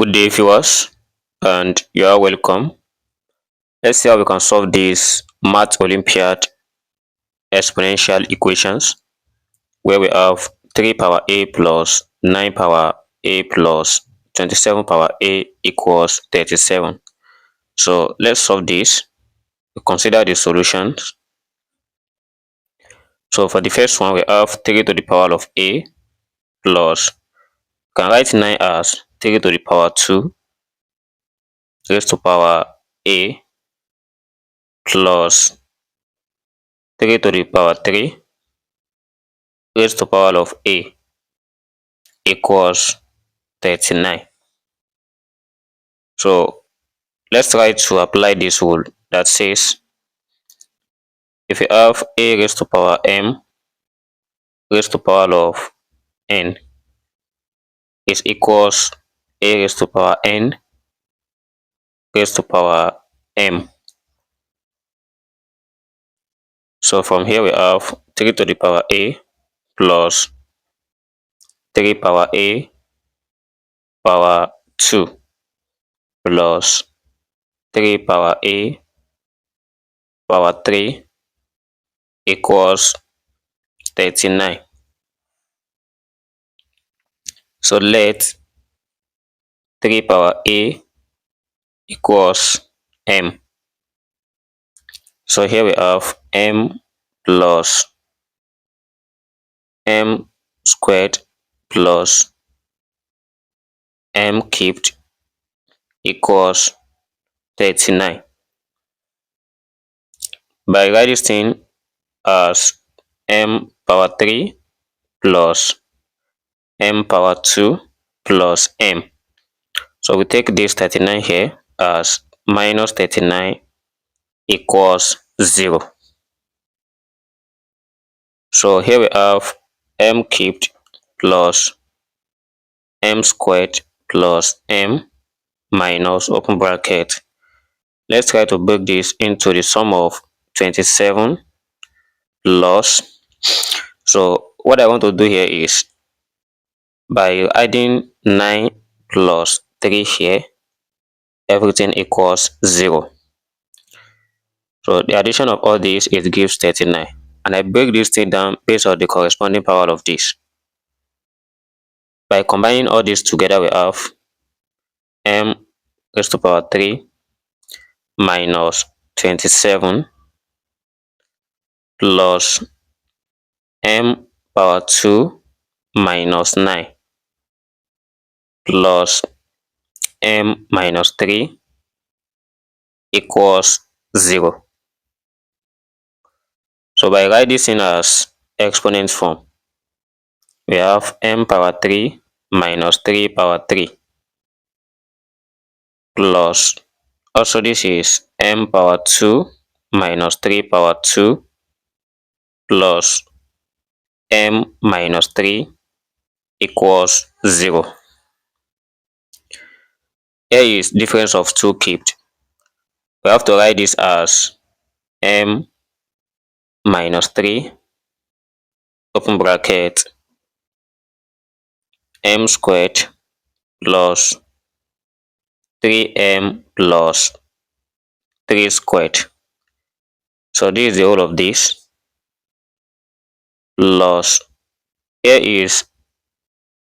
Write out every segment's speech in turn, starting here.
Good day, viewers, and you are welcome. Let's see how we can solve these Math Olympiad exponential equations where we have 3 power a plus 9 power a plus 27 power a equals 37. So let's solve this. We consider the solutions. So for the first one, we have 3 to the power of a plus, you can write 9 as 3 to the power 2 raised to power a plus 3 to the power 3 raised to power of a equals 39. So let's try to apply this rule that says if you have a raised to power m raised to power of n is equals a raised to power n raised to power m. So from here we have 3 to the power a plus 3 power a power 2 plus 3 power a power 3 equals 39. So let 3 power a equals m. So here we have m plus m squared plus m cubed equals 39. By writing this thing as m power 3 plus m power 2 plus m. So we take this 39 here as minus 39 equals 0. So here we have m cubed plus m squared plus m minus open bracket. Let's try to break this into the sum of 27 plus. So what I want to do here is by adding 9 plus 3 here, everything equals 0. So the addition of all these, it gives 39. And I break this thing down based on the corresponding power of this. By combining all this together, we have m raised to power 3 minus 27 plus m power 2 minus 9 plus m minus 3 equals 0. So by writing this in as exponent form, we have m power 3 minus 3 power 3 plus, also this is m power 2 minus 3 power 2 plus m minus 3 equals 0. Here is difference of 2 cubed. We have to write this as m minus 3 open bracket m squared plus 3m plus 3 squared. So this is the whole of this plus, here is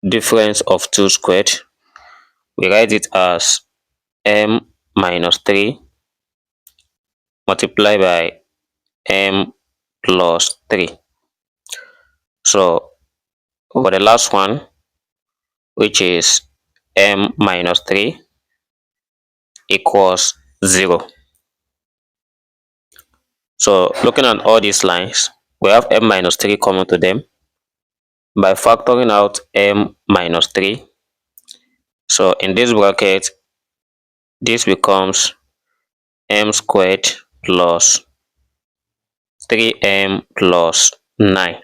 difference of 2 squared. We write it as m minus 3 multiplied by m plus 3. So for the last one, which is m minus 3 equals 0. So looking at all these lines, we have m minus 3 common to them. By factoring out m minus 3, so in this bracket, this becomes m squared plus 3m plus 9.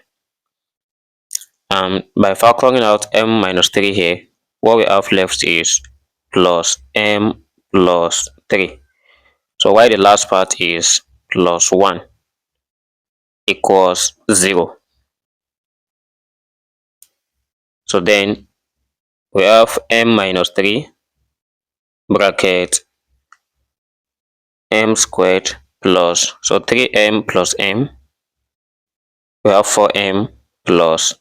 And by factoring out m minus 3 here, what we have left is plus m plus 3. So while the last part is plus 1 equals 0. So then we have m minus 3 bracket m squared plus, so 3m plus m, we have 4m plus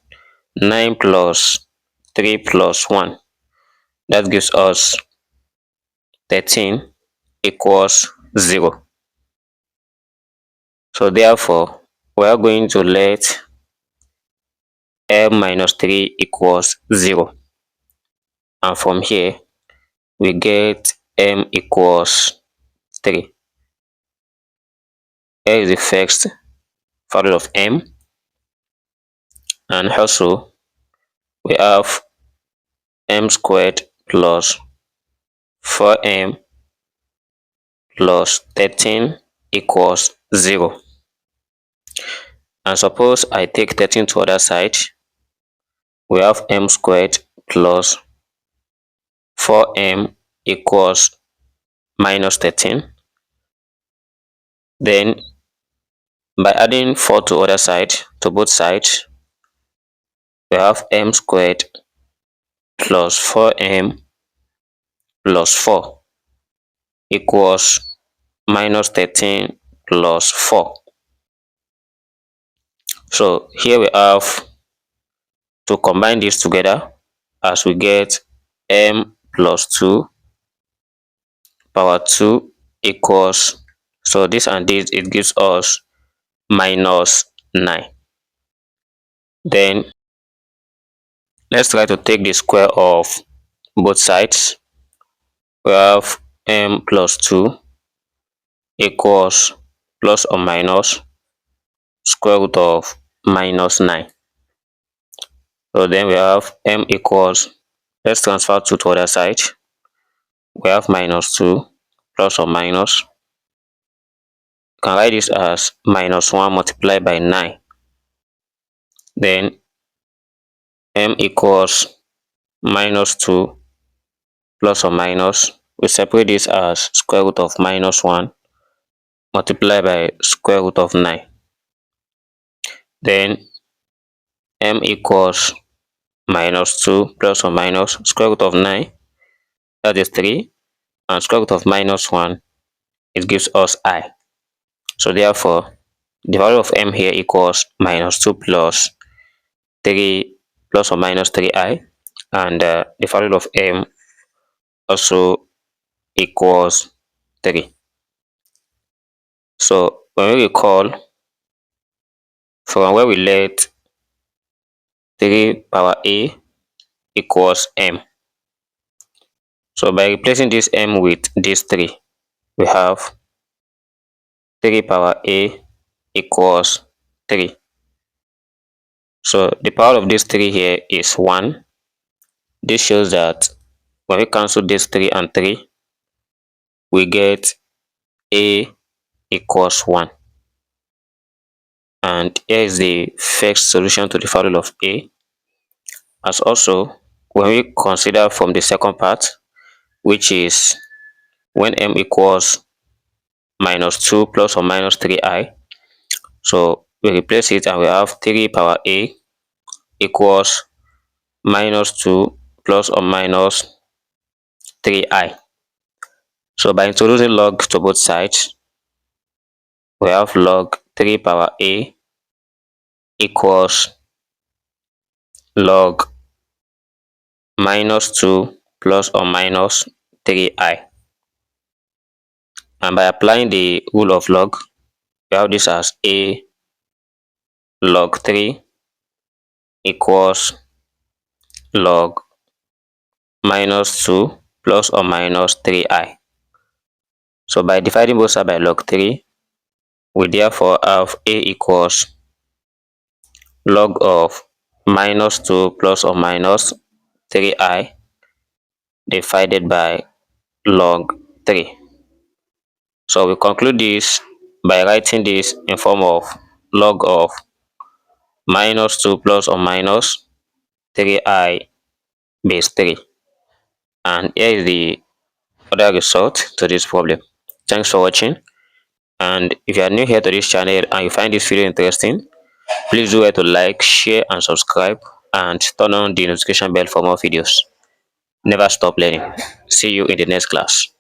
9 plus 3 plus 1. That gives us 13 equals 0. So therefore, we are going to let m minus 3 equals 0. And from here, we get m equals 3. Here is the first value of m. And also, we have m squared plus 4m plus 13 equals 0. And suppose I take 13 to other side, we have m squared plus 4m equals minus 13. Then by adding 4 to other side, to both sides, we have m squared plus 4m plus 4 equals minus 13 plus 4. So here we have to combine this together as we get m plus 2 power 2 equals, so this and this, it gives us minus 9. Then let's try to take the square of both sides. We have m plus 2 equals plus or minus square root of minus 9. So then we have m equals, let's transfer 2 to other side. We have minus 2 plus or minus. You can write this as minus 1 multiplied by 9. Then m equals minus 2 plus or minus. We separate this as square root of minus 1 multiplied by square root of 9. Then m equals minus 2 plus or minus square root of 9, that is 3, and square root of minus 1, it gives us I. So therefore, the value of m here equals minus 2 plus 3 plus or minus 3i, and the value of m also equals 3. So when we recall from where we let 3 power a equals m, so by replacing this m with this 3, we have 3 power a equals 3. So the power of this 3 here is 1. This shows that when we cancel this 3 and 3, we get a equals 1. And here is the first solution to the value of a. As also, when we consider from the second part, which is when m equals minus 2 plus or minus 3i, so we replace it and we have 3 power a equals minus 2 plus or minus 3i. So by introducing log to both sides, we have log 3 power a equals log minus 2 plus or minus 3i. And by applying the rule of log, we have this as a log 3 equals log minus 2 plus or minus 3i. So by dividing both sides by log 3, we therefore have a equals log of minus 2 plus or minus 3i divided by log 3. So we conclude this by writing this in form of log of minus 2 plus or minus 3i base 3. And here is the other result to this problem. Thanks for watching. And if you are new here to this channel and you find this video interesting, please do to like, share and subscribe, and turn on the notification bell for more videos. Never stop learning. See you in the next class.